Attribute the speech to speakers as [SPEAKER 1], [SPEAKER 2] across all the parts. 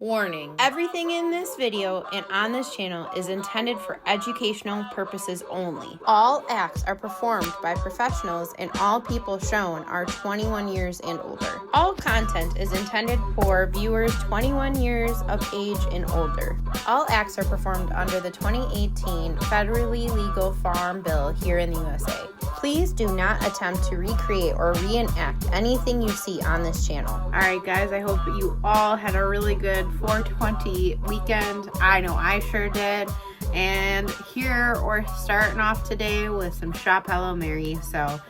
[SPEAKER 1] Warning: everything in this video and on this channel is intended for educational purposes only. All acts are performed by professionals and all people shown are 21 years and older. All content is intended for viewers 21 years of age and older. All acts are performed under the 2018 federally legal Farm Bill here in the USA. Please do not attempt to recreate or reenact anything you see on this channel. Alright guys, I hope you all had a really good 420 weekend. I know I sure did. And here we're starting off today with some Shop Hello Mary. So,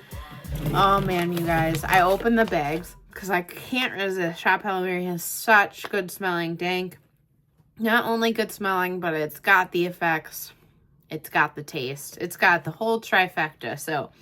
[SPEAKER 1] oh man, you guys, I opened the bags because I can't resist. Shop Hello Mary has such good smelling dank. Not only good smelling, but it's got the effects. It's got the taste. It's got the whole trifecta. So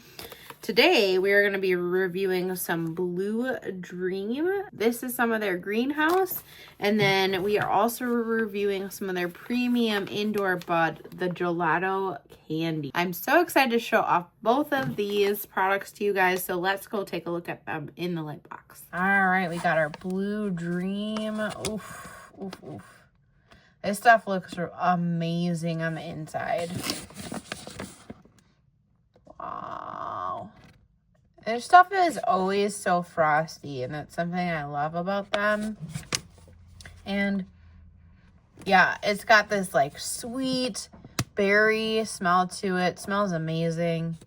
[SPEAKER 1] today we are going to be reviewing some Blue Dream. This is some of their greenhouse. And then we are also reviewing some of their premium indoor bud, the Gelato Candy. I'm so excited to show off both of these products to you guys. So let's go take a look at them in the light box. All right, we got our Blue Dream. Oof, oof, oof. This stuff looks amazing on the inside. Wow. Their stuff is always so frosty, and that's something I love about them. And yeah, it's got this like sweet berry smell to it. Smells amazing.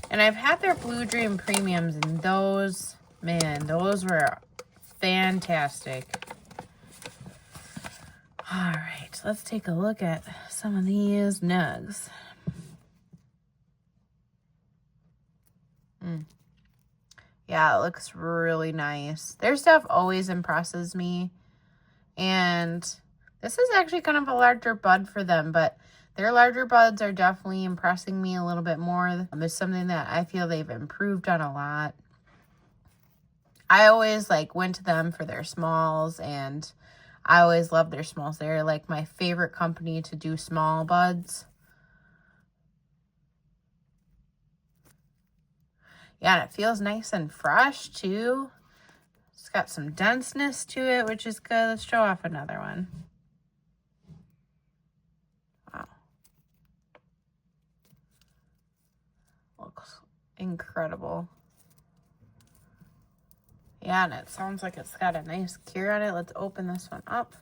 [SPEAKER 1] And I've had their Blue Dream premiums, and those, man, those were fantastic. All right, let's take a look at some of these nugs. Yeah, it looks really nice. Their stuff always impresses me. And this is actually kind of a larger bud for them, but their larger buds are definitely impressing me a little bit more. It's something that I feel they've improved on a lot. I always went to them for their smalls, and I always love their smalls. They're like my favorite company to do small buds. Yeah, and it feels nice and fresh too. It's got some denseness to it, which is good. Let's show off another one. Wow. Looks incredible. Yeah, and it sounds like it's got a nice cure on it. Let's open this one up.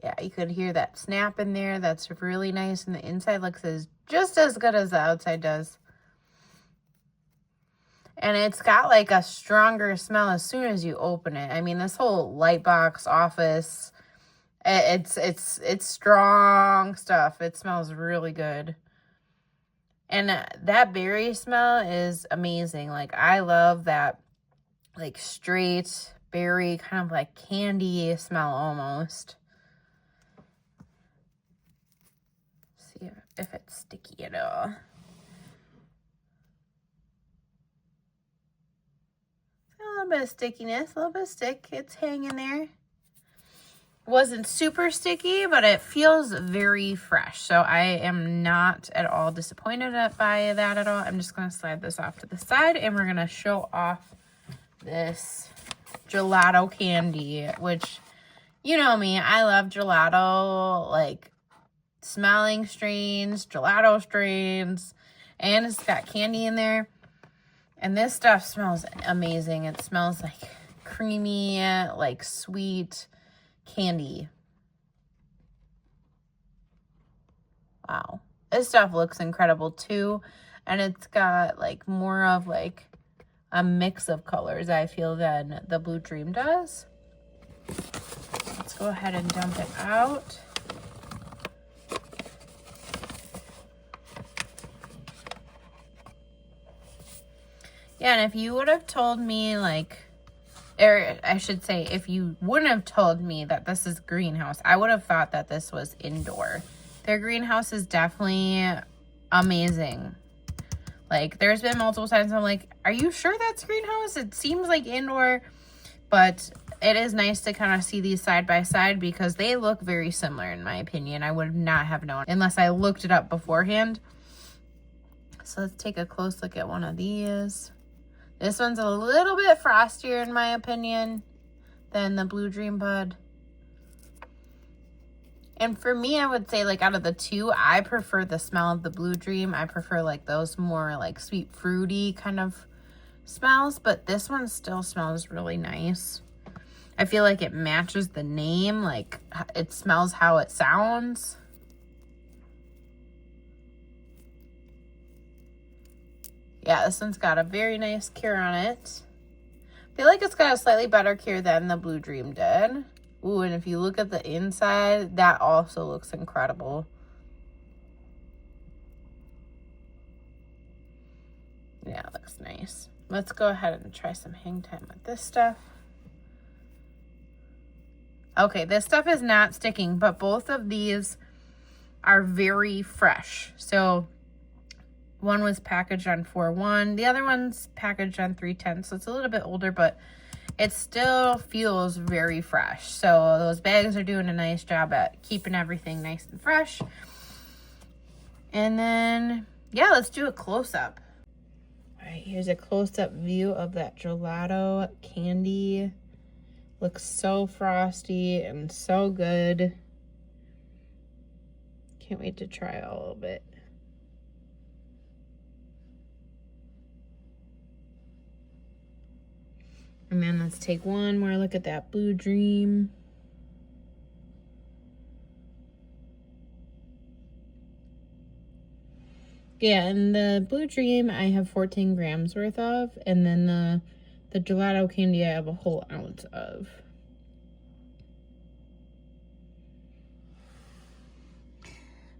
[SPEAKER 1] Yeah, you could hear that snap in there. That's really nice. And the inside looks just as good as the outside does. And it's got like a stronger smell as soon as you open it. I mean, this whole light box office, it's strong stuff. It smells really good. And that berry smell is amazing. Like, I love that, like, straight berry, kind of like candy smell almost. See if it's sticky at all. A little bit of stickiness, a little bit of stick. It's hanging there. Wasn't super sticky, but it feels very fresh. So I am not at all disappointed by that at all. I'm just going to slide this off to the side, and we're going to show off this Gelato Candy, which, you know me, I love gelato, like smelling strains, gelato strains, and it's got candy in there. And this stuff smells amazing. It smells like creamy, like sweet candy. Wow. This stuff looks incredible too. And it's got like more of like a mix of colors, I feel, than the Blue Dream does. Let's go ahead and dump it out. Yeah, and if you would have told me, like, or I should say, if you wouldn't have told me that this is greenhouse, I would have thought that this was indoor. Their greenhouse is definitely amazing. Like, there's been multiple times I'm like, are you sure that's greenhouse? It seems like indoor, but it is nice to kind of see these side by side because they look very similar in my opinion. I would not have known unless I looked it up beforehand. So let's take a close look at one of these. This one's a little bit frostier in my opinion than the Blue Dream bud. And for me, I would say, like, out of the two, I prefer the smell of the Blue Dream. I prefer, like, those more, like, sweet, fruity kind of smells. But this one still smells really nice. I feel like it matches the name. Like, it smells how it sounds. Yeah, this one's got a very nice cure on it. I feel like it's got a slightly better cure than the Blue Dream did. Ooh, and if you look at the inside, that also looks incredible. Yeah, it looks nice. Let's go ahead and try some hang time with this stuff. Okay, this stuff is not sticking, but both of these are very fresh. So one was packaged on 4/1, the other one's packaged on 3/10, so it's a little bit older, but it still feels very fresh. So those bags are doing a nice job at keeping everything nice and fresh. And then, yeah, let's do a close-up. All right, here's a close-up view of that Gelato Candy. Looks so frosty and so good. Can't wait to try all of it. And then let's take one more look at that Blue Dream. Yeah, and the Blue Dream I have 14 grams worth of, and then the Gelato Candy I have a whole ounce of.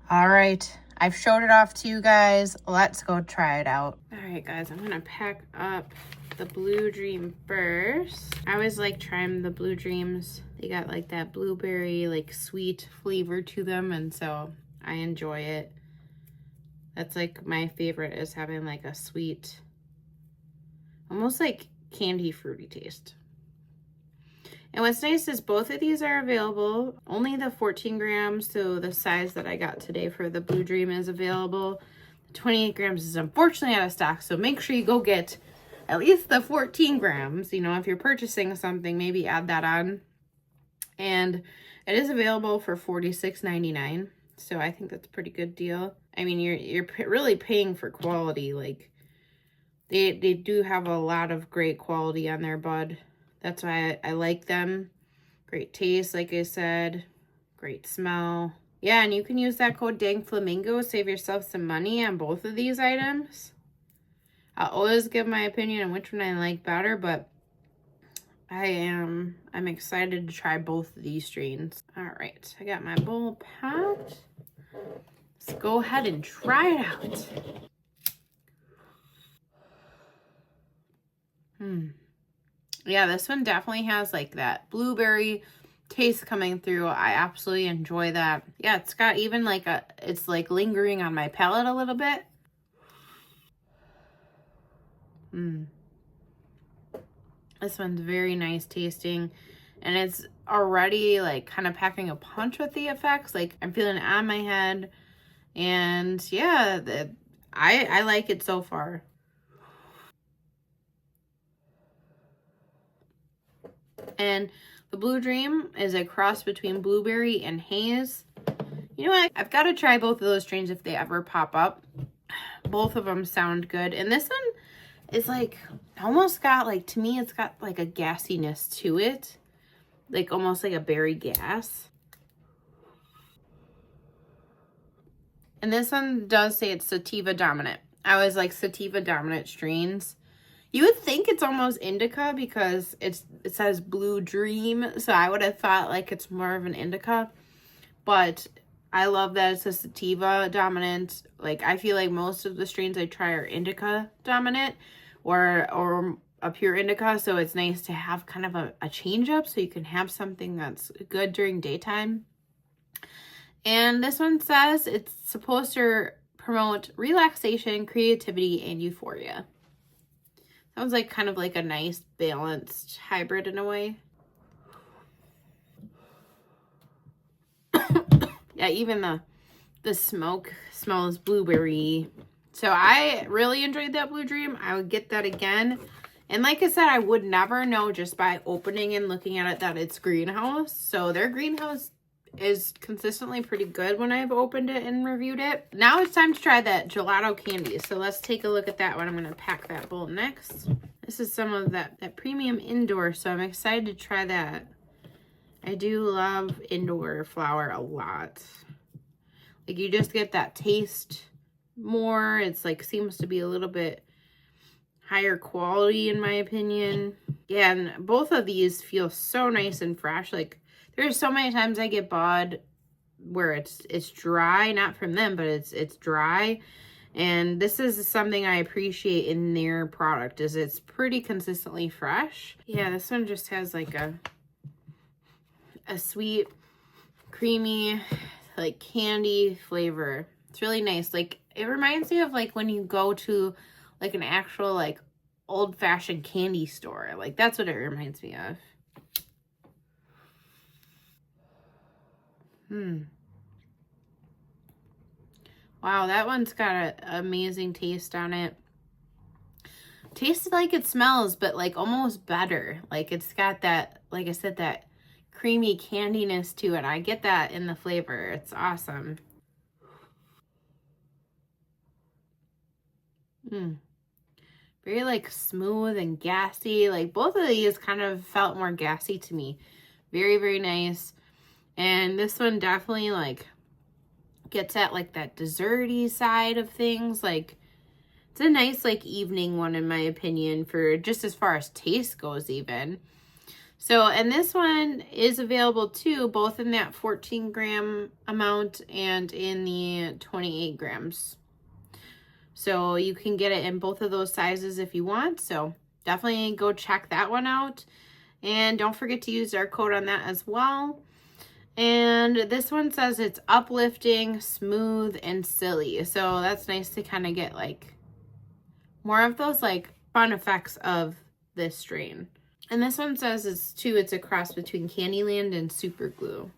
[SPEAKER 1] All right, I've showed it off to you guys. Let's go try it out. All right, guys, I'm gonna pack up the Blue Dream first. I always like trying the Blue Dreams. They got like that blueberry, like sweet flavor to them, and so I enjoy it. That's like my favorite, is having like a sweet, almost like candy fruity taste. And what's nice is both of these are available. Only the 14 grams, so the size that I got today for the Blue Dream is available. The 28 grams is unfortunately out of stock, so make sure you go get at least the 14 grams. You know, if you're purchasing something, maybe add that on. And it is available for $46.99, so I think that's a pretty good deal. I mean, you're really paying for quality. Like, they do have a lot of great quality on their bud. That's why I like them. Great taste, like I said. Great smell. Yeah, and you can use that code DankFlamingo, save yourself some money on both of these items. I'll always give my opinion on which one I like better, but I'm excited to try both of these strains. All right, I got my bowl packed. Let's go ahead and try it out. Yeah, this one definitely has like that blueberry taste coming through. I absolutely enjoy that. Yeah, it's got even like it's like lingering on my palate a little bit. This one's very nice tasting, and it's already like kind of packing a punch with the effects. Like, I'm feeling it on my head, and yeah, I like it so far. And the Blue Dream is a cross between blueberry and haze. You know what? I've got to try both of those strains if they ever pop up. Both of them sound good. And this one is like, almost got like, to me, it's got like a gassiness to it. Like almost like a berry gas. And this one does say it's sativa dominant. I always like sativa dominant strains. You would think it's almost indica because it says Blue Dream. So I would have thought like it's more of an indica. But I love that it's a sativa dominant. Like, I feel like most of the strains I try are indica dominant or a pure indica. So it's nice to have kind of a change up so you can have something that's good during daytime. And this one says it's supposed to promote relaxation, creativity, and euphoria. Sounds like kind of like a nice balanced hybrid in a way. Yeah, even the smoke smells blueberry. So I really enjoyed that Blue Dream. I would get that again. And like I said, I would never know just by opening and looking at it that it's greenhouse. So their greenhouse is consistently pretty good when I've opened it and reviewed it. Now it's time to try that Gelato Candy. So let's take a look at that one. I'm going to pack that bowl next. This is some of that premium indoor, so I'm excited to try that. I do love indoor flower a lot. Like, you just get that taste more. It's like, seems to be a little bit higher quality in my opinion. Yeah, and both of these feel so nice and fresh. Like, there's so many times I get bud where it's dry, not from them, but it's dry. And this is something I appreciate in their product, is it's pretty consistently fresh. Yeah, this one just has like a sweet, creamy, like candy flavor. It's really nice. Like, it reminds me of like when you go to like an actual like old-fashioned candy store. Like, that's what it reminds me of. Wow, that one's got an amazing taste on it. Tastes like it smells, but like almost better. Like, it's got that, like I said, that creamy candiness to it. I get that in the flavor. It's awesome. Very like smooth and gassy. Like, both of these kind of felt more gassy to me. Very, very nice. And this one definitely like gets at like that desserty side of things. Like, it's a nice like evening one in my opinion, for just as far as taste goes even. So, and this one is available too, both in that 14 gram amount and in the 28 grams. So you can get it in both of those sizes if you want. So definitely go check that one out. And don't forget to use our code on that as well. And this one says it's uplifting, smooth, and silly. So that's nice to kind of get like more of those like fun effects of this strain. And this one says it's a cross between Candyland and Super Glue.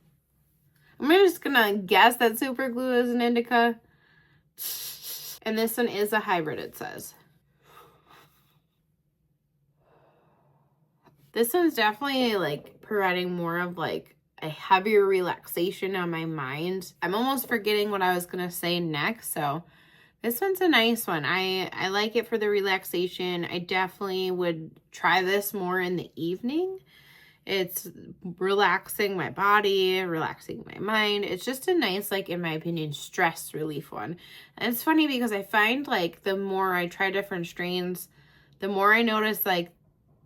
[SPEAKER 1] I'm just gonna guess that Super Glue is an indica. And this one is a hybrid, it says. This one's definitely like providing more of like a heavier relaxation on my mind. I'm almost forgetting what I was gonna say next, so this one's a nice one. I like it for the relaxation. I definitely would try this more in the evening. It's relaxing my body, relaxing my mind. It's just a nice, like, in my opinion, stress relief one. And it's funny because I find like the more I try different strains, the more I notice like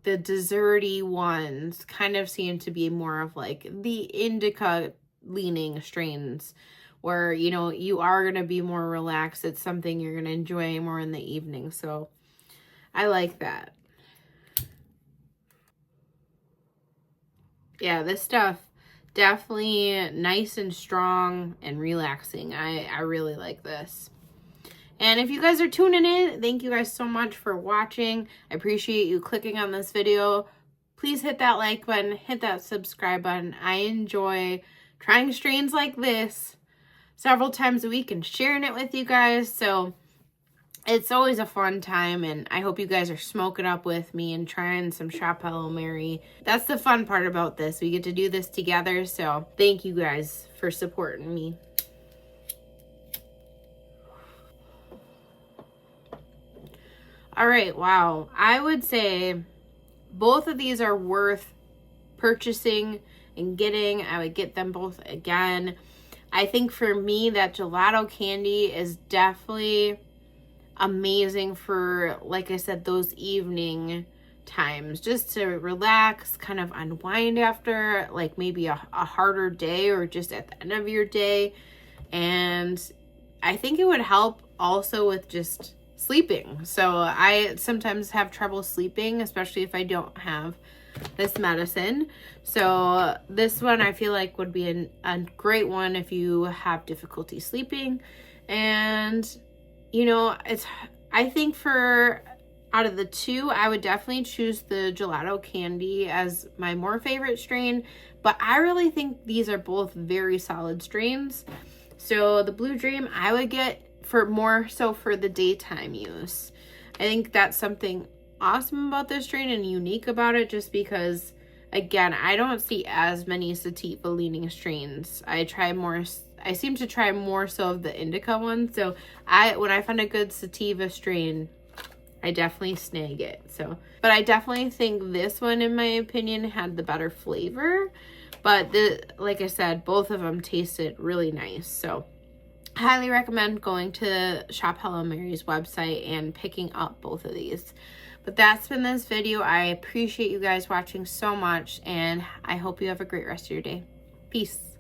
[SPEAKER 1] the desserty ones kind of seem to be more of like the indica leaning strains, where, you know, you are going to be more relaxed. It's something you're going to enjoy more in the evening. So I like that. Yeah, this stuff definitely nice and strong and relaxing. I really like this. And if you guys are tuning in, thank you guys so much for watching. I appreciate you clicking on this video. Please hit that like button, hit that subscribe button. I enjoy trying strains like this several times a week and sharing it with you guys. So it's always a fun time, and I hope you guys are smoking up with me and trying some Chapello Mary. That's the fun part about this. We get to do this together, so thank you guys for supporting me. All right, wow. I would say both of these are worth purchasing and getting. I would get them both again. I think for me, that Gelato Candy is definitely amazing for, like I said, those evening times, just to relax, kind of unwind after like maybe a harder day, or just at the end of your day. And I think it would help also with just sleeping. So I sometimes have trouble sleeping, especially if I don't have this medicine. So this one I feel like would be a great one if you have difficulty sleeping. And you know, I think for out of the two, I would definitely choose the Gelato Candy as my more favorite strain, but I really think these are both very solid strains. So the Blue Dream I would get for more so for the daytime use. I think that's something awesome about this strain and unique about it just because, again, I don't see as many sativa leaning strains. I seem to try more so of the indica ones. So when I find a good sativa strain, I definitely snag it. So, but I definitely think this one, in my opinion, had the better flavor. But like I said, both of them tasted really nice. So highly recommend going to Shop Hello Mary's website and picking up both of these. But that's been this video. I appreciate you guys watching so much, and I hope you have a great rest of your day. Peace.